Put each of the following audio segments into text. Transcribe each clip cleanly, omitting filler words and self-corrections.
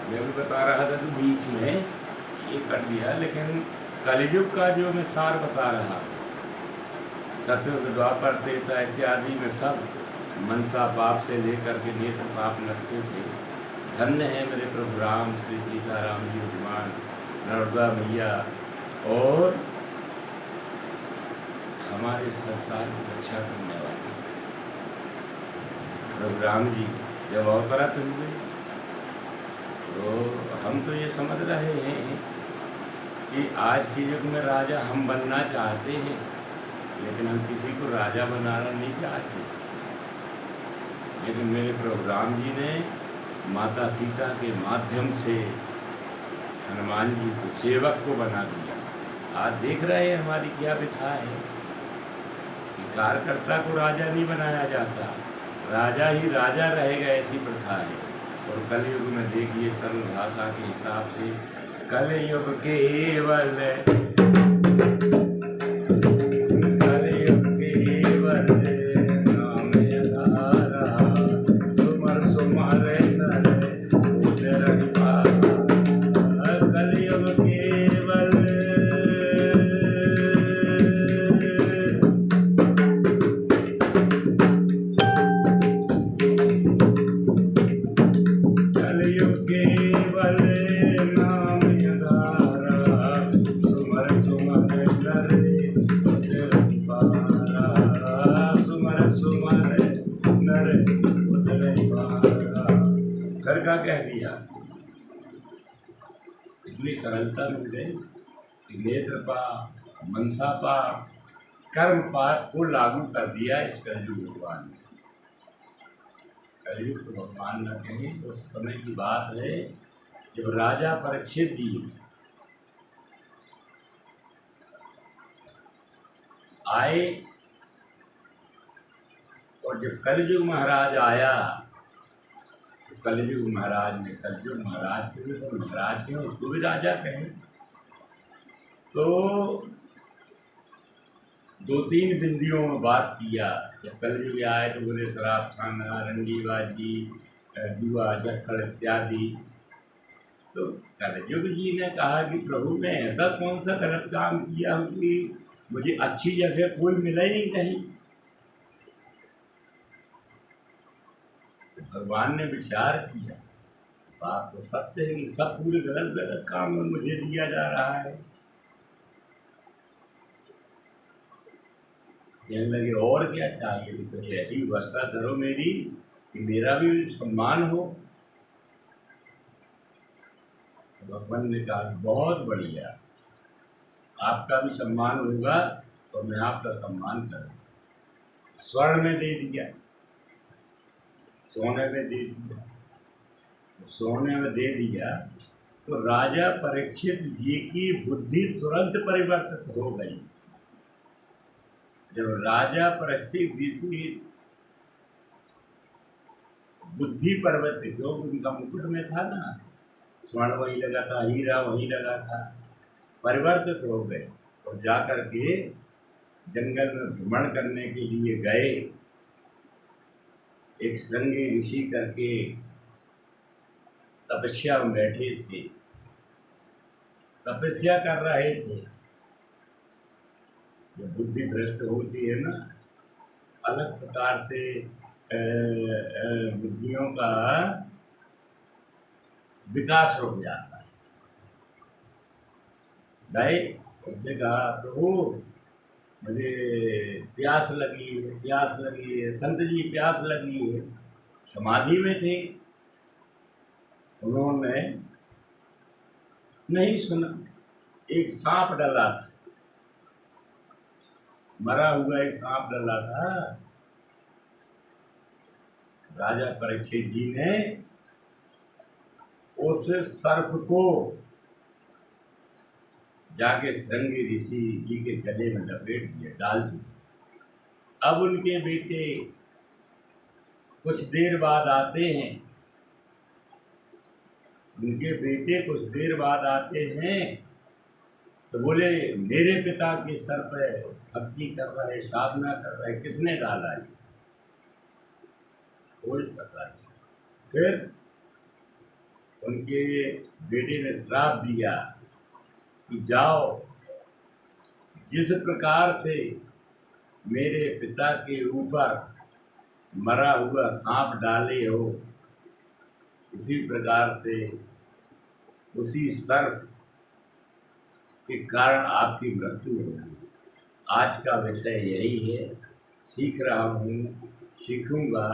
मैं भी बता रहा था कि बीच में ये कर दिया, लेकिन कलयुग का जो मैं सार बता रहा, सतयुग द्वापर त्रेता इत्यादि में सब मनसा पाप से लेकर के नेत्र पाप लगते थे। धन्य है मेरे प्रभु राम, श्री सीताराम जी भगवान, नर्मदा मैया और हमारे संसार की रक्षा करने वाले प्रभु राम जी जब अवतरित हुए तो हम तो ये समझ रहे हैं कि आज के युग में राजा हम बनना चाहते हैं, लेकिन हम किसी को राजा बनाना नहीं चाहते। लेकिन मेरे प्रभु राम जी ने माता सीता के माध्यम से हनुमान जी को सेवक को बना दिया। आज देख रहे हैं हमारी क्या व्यथा है कि कार्यकर्ता को राजा नहीं बनाया जाता, राजा ही राजा रहेगा, ऐसी प्रथा है। और कलयुग में देखिए सरल भाषा के हिसाब से कलयुग केवल नाम आधारा, सुमर सुमर नर उदर पारा। कलयुग केवल कलयुग केवल नाम आधारा, सुमर सुमर नर उदर पारा। सुमर सुमर नर उदर पारा। घर का कह दिया, इतनी सरलता मिल गई कि नेत्र पा, मनसा पा, कर्म पाठ को लागू कर दिया इस कलयुग भगवान ने। कलयुग तो भगवान न कहें, उस समय की बात है जब राजा परीक्षित जी आए और जब कलयुग महाराज आया तो कलयुग महाराज ने, कलयुग महाराज के भी तो महाराज कहें, उसको भी राजा कहें, तो दो तीन बिंदियों में बात किया। जब कलयुग आए तो बोले शराब खाना, रंडीबाजी, जुआ चक्कर इत्यादि। तो कलयुग जी ने कहा कि प्रभु मैं ऐसा कौन सा गलत काम किया हूँ कि मुझे अच्छी जगह कोई मिला ही नहीं। तो भगवान ने विचार किया, बात तो सत्य है कि सब पूरे गलत गलत काम में मुझे दिया जा रहा है। कहने लगे और क्या चाहिए, तो कुछ ऐसी व्यवस्था करो मेरी कि मेरा भी सम्मान हो। तो भगवान ने कहा कि बहुत बढ़िया, आपका भी सम्मान होगा तो मैं आपका सम्मान करूँ। स्वर्ण में दे दिया, सोने में दे दिया। सोने में दे दिया तो राजा परीक्षित जी की बुद्धि तुरंत परिवर्तित हो गई। जब राजा परीक्षित जी की बुद्धि परिवर्तित, जो उनका मुकुट में था ना, स्वर्ण वहीं लगा था, हीरा वहीं लगा था, परिवर्तित हो गए और जाकर के जंगल में भ्रमण करने के लिए गए। एक श्रृंगी ऋषि करके तपस्या में बैठे थे, तपस्या कर रहे थे। जब बुद्धि भ्रष्ट होती है ना, अलग प्रकार से बुद्धियों का विकास रुक जाता है। भाई उनसे कहा प्रभु मुझे प्यास लगी है, प्यास लगी है, संत जी प्यास लगी है। समाधि में थे, उन्होंने नहीं सुना। एक सांप डला था, मरा हुआ एक सांप डला था। राजा परीक्षित जी ने उस सर्प को जाके श्रृंगी ऋषि जी के गले में लपेट दिया, डाल दिया। अब उनके बेटे कुछ देर बाद आते हैं, उनके बेटे कुछ देर बाद आते हैं तो बोले मेरे पिता के सर पे भक्ति कर रहे, साधना कर रहे, किसने डाला है? कोई पता नहीं। फिर उनके बेटे ने श्राप दिया कि जाओ, जिस प्रकार से मेरे पिता के ऊपर मरा हुआ सांप डाले हो, उसी प्रकार से उसी सर्प के कारण आपकी मृत्यु होगी। आज का विषय यही है, सीख रहा हूँ, सीखूँगा,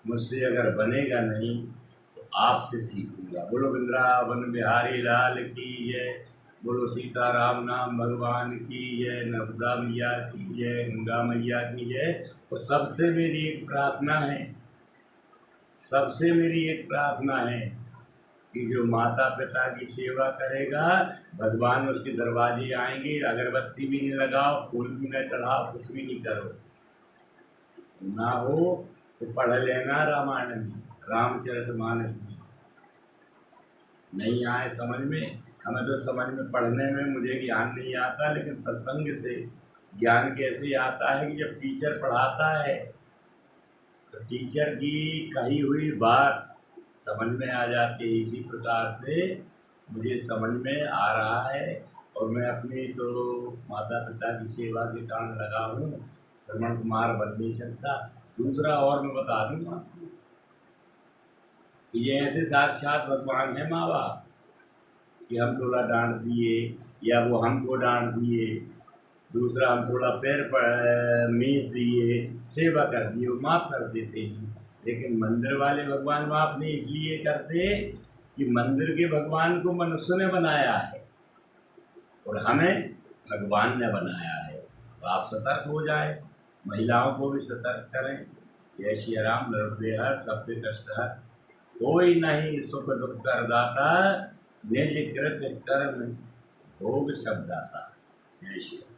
मुझसे अगर बनेगा नहीं तो आपसे सीखूँगा। बोलो वृंदावन बिहारी लाल की जय, बोलो सीताराम नाम भगवान की जय, नर्मदा मैया की जय, गंगा मैया की जय। और सबसे मेरी एक प्रार्थना है, सबसे मेरी एक प्रार्थना है कि जो माता पिता की सेवा करेगा, भगवान उसके दरवाजे आएंगे। अगरबत्ती भी नहीं लगाओ, फूल भी न चढ़ाओ, कुछ भी नहीं करो, ना हो तो पढ़ लेना रामायण में, रामचरितमानस में। नहीं आए समझ में, हमें तो समझ में पढ़ने में मुझे ज्ञान नहीं आता, लेकिन सत्संग से ज्ञान कैसे आता है कि जब टीचर पढ़ाता है तो टीचर की कही हुई बात समझ में आ जाती है। इसी प्रकार से मुझे समझ में आ रहा है और मैं अपनी तो माता पिता की सेवा के कारण लगा हूँ। श्रवण कुमार बन नहीं सकता। दूसरा और मैं बता दूँ आपको, ये ऐसे साक्षात भगवान है माँ बाप कि हम थोड़ा डांट दिए या वो हमको डांट दिए, दूसरा हम थोड़ा पैर पर मीस दिए, सेवा कर दिए, वो माफ़ कर देते हैं। लेकिन मंदिर वाले भगवान माफ़ नहीं इसलिए करते कि मंदिर के भगवान को मनुष्य ने बनाया है और हमें भगवान ने बनाया है। तो आप सतर्क हो जाए, महिलाओं को भी सतर्क करें। जय श्री राम। नरदेहर सबके कष्ट हर, कोई नहीं सुख दुख करदाता, निज कृत कर्म भोग सब दाता। जय श्री राम।